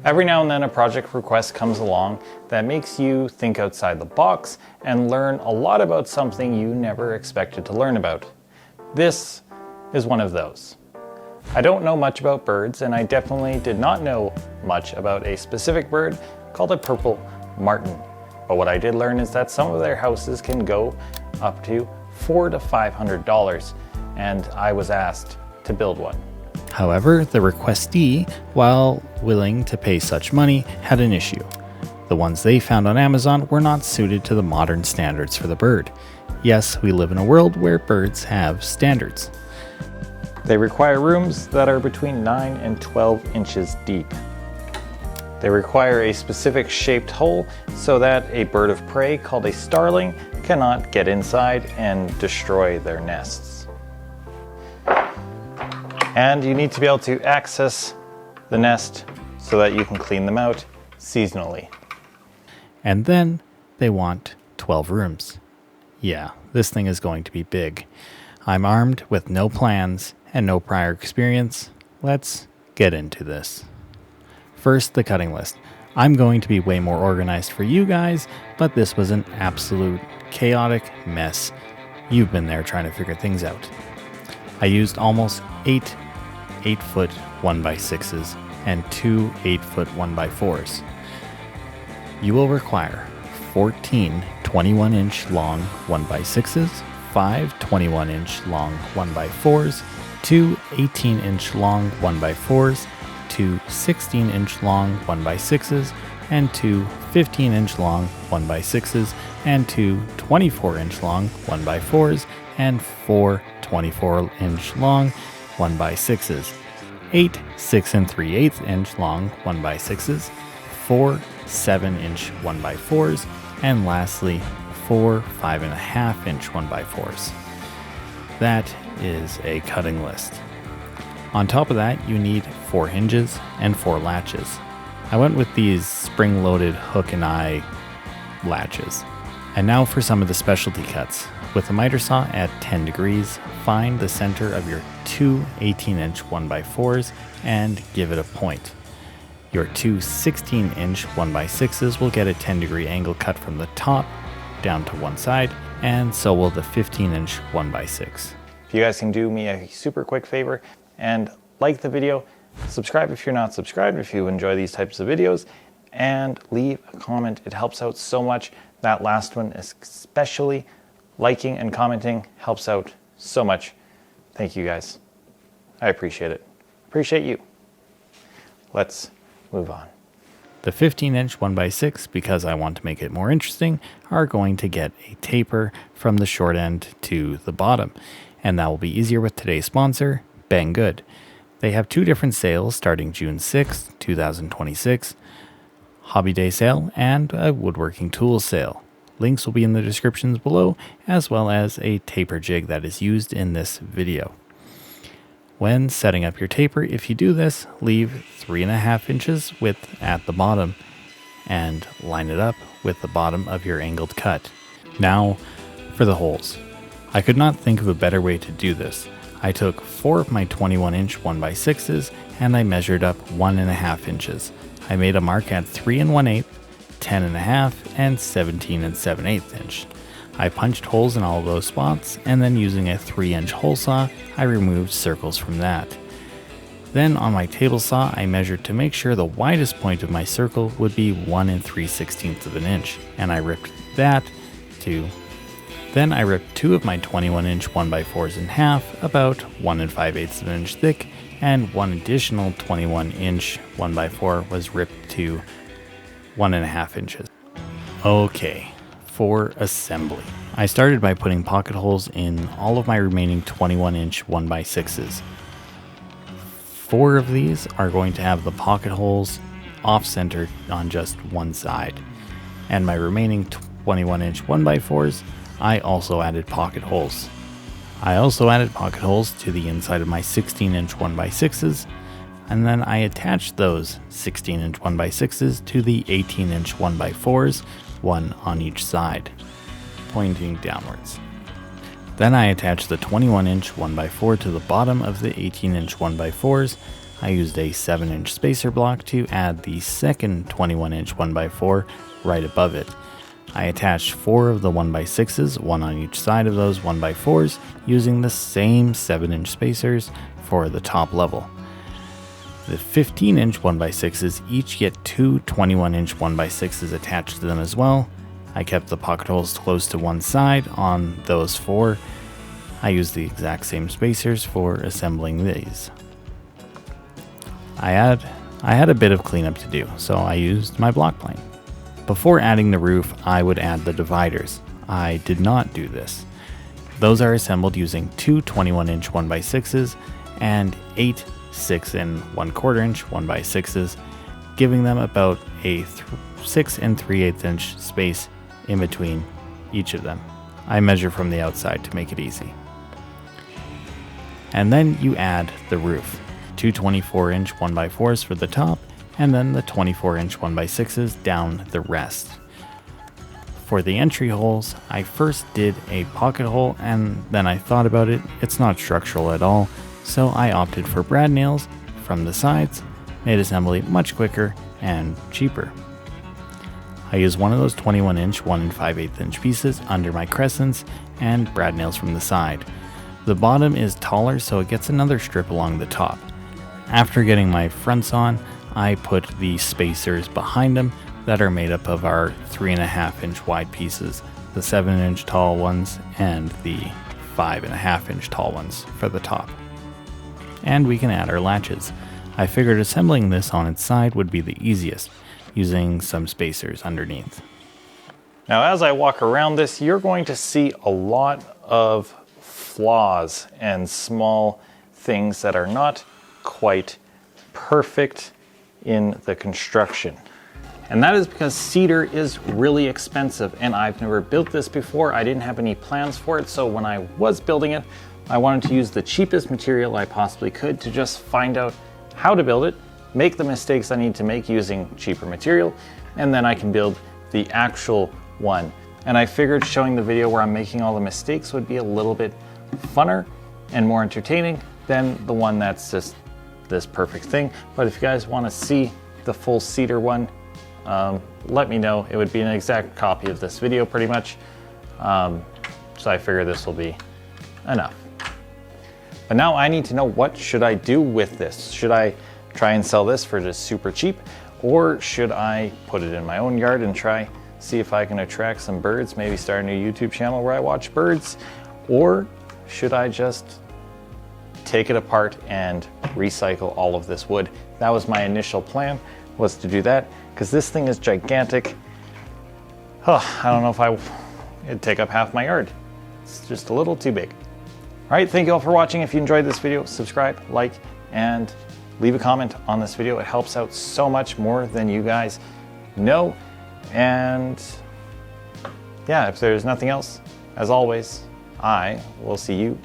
Every now and then a project request comes along that makes you think outside the box and learn a lot about something you never expected to learn about. This is one of those. I don't know much about birds, and I definitely did not know much about a specific bird called a purple martin. But what I did learn is that some of their houses can go up to $400 to $500, and I was asked to build one. However, the requestee, while willing to pay such money, had an issue. The ones they found on Amazon were not suited to the modern standards for the bird. Yes, we live in a world where birds have standards. They require rooms that are between 9 and 12 inches deep. They require a specific shaped hole so that a bird of prey called a starling cannot get inside and destroy their nests. And you need to be able to access the nest so that you can clean them out seasonally. And then they want 12 rooms. Yeah, this thing is going to be big. I'm armed with no plans and no prior experience. Let's get into this. First, the cutting list. I'm going to be way more organized for you guys, but this was an absolute chaotic mess. You've been there trying to figure things out. I used almost 8 8-foot 1x6s and 2 8-foot 1x4s. You will require 14 21-inch long 1x6s, 5 21-inch long 1x4s, 2 18-inch long 1x4s, 2 16-inch long 1x6s, and 2 15-inch long 1x6s, and 2 24-inch long 1x4s, and 4 24-inch long 1x6s, 8 6 3/8 inch long 1x6s, 4 7-inch 1x4s, and lastly 4 5.5-inch 1x4s. That is a cutting list. On top of that, you need 4 hinges and 4 latches. I went with these spring-loaded hook and eye latches. And now for some of the specialty cuts. With a miter saw at 10 degrees, find the center of your 2 18-inch 1x4s and give it a point. Your 2 16-inch 1x6s will get a 10-degree angle cut from the top down to one side, and so will the 15-inch 1x6. If you guys can do me a super quick favor and like the video, subscribe if you're not subscribed if you enjoy these types of videos, and leave a comment. It helps out so much. That last one especially. Liking and commenting helps out so much. Thank you guys. I appreciate it. Appreciate you. Let's move on. The 15-inch 1x6, because I want to make it more interesting, are going to get a taper from the short end to the bottom. And that will be easier with today's sponsor, Banggood. They have 2 different sales starting June 6th, 2026, Hobby Day sale and a woodworking tools sale. Links will be in the descriptions below, as well as a taper jig that is used in this video. When setting up your taper, if you do this, leave 3.5 inches width at the bottom and line it up with the bottom of your angled cut. Now for the holes. I could not think of a better way to do this. I took 4 of my 21-inch 1x6s and I measured up 1.5 inches. I made a mark at 3 1/8, 10 1/2, and 17 7/8 inch. I punched holes in all of those spots, and then using a 3-inch hole saw, I removed circles from that. Then on my table saw, I measured to make sure the widest point of my circle would be 1 3/16 of an inch, and I ripped that to. Then I ripped 2 of my 21-inch 1x4s in half, about 1 5/8 of an inch thick, and 1 additional 21-inch 1x4 was ripped to 1.5 inches. Okay, for assembly. I started by putting pocket holes in all of my remaining 21-inch 1x6s. 4 of these are going to have the pocket holes off-centered on just one side. And my remaining 21-inch 1x4s, I also added pocket holes. I also added pocket holes to the inside of my 16-inch 1x6s, and then I attached those 16-inch 1x6s to the 18-inch 1x4s, one on each side, pointing downwards. Then I attached the 21-inch 1x4 to the bottom of the 18-inch 1x4s. I used a 7-inch spacer block to add the second 21-inch 1x4 right above it. I attached 4 of the 1x6s, one on each side of those 1x4s, using the same 7-inch spacers for the top level. The 15-inch 1x6s each get 2 21-inch 1x6s attached to them as well. I kept the pocket holes close to one side on those 4. I used the exact same spacers for assembling these. I had a bit of cleanup to do, so I used my block plane. Before adding the roof, I would add the dividers. I did not do this. Those are assembled using 2 21-inch 1x6s and 8 6 1/4 inch 1x6s, giving them about a 6 3/8 inch space in between each of them. I measure from the outside to make it easy. And then you add the roof. 2 24-inch 1x4s for the top, and then the 24-inch 1x6s down the rest. For the entry holes, I first did a pocket hole, and then I thought about it. It's not structural at all, so I opted for brad nails from the sides, made assembly much quicker and cheaper. I used one of those 21-inch 1 5/8 inch pieces under my crescents and brad nails from the side. The bottom is taller, so it gets another strip along the top. After getting my fronts on, I put the spacers behind them that are made up of our 3.5-inch wide pieces, the 7-inch tall ones, and the 5.5-inch tall ones for the top. And we can add our latches. I figured assembling this on its side would be the easiest, using some spacers underneath. Now, as I walk around this, you're going to see a lot of flaws and small things that are not quite perfect in the construction. And that is because cedar is really expensive, and I've never built this before. I didn't have any plans for it, so when I was building it, I wanted to use the cheapest material I possibly could to just find out how to build it, make the mistakes I need to make using cheaper material, and then I can build the actual one. And I figured showing the video where I'm making all the mistakes would be a little bit funner and more entertaining than the one that's just this perfect thing. But if you guys want to see the full cedar one, let me know. It would be an exact copy of this video pretty much. So I figure this will be enough. But now I need to know, what should I do with this? Should I try and sell this for just super cheap? Or should I put it in my own yard and see if I can attract some birds, maybe start a new YouTube channel where I watch birds? Or should I just take it apart and recycle all of this wood? That was my initial plan, was to do that, because this thing is gigantic. I don't know if it'd take up half my yard. It's just a little too big. All right, thank you all for watching. If you enjoyed this video, subscribe, like, and leave a comment on this video. It helps out so much more than you guys know. And yeah, if there's nothing else, as always, I will see you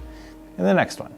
in the next one.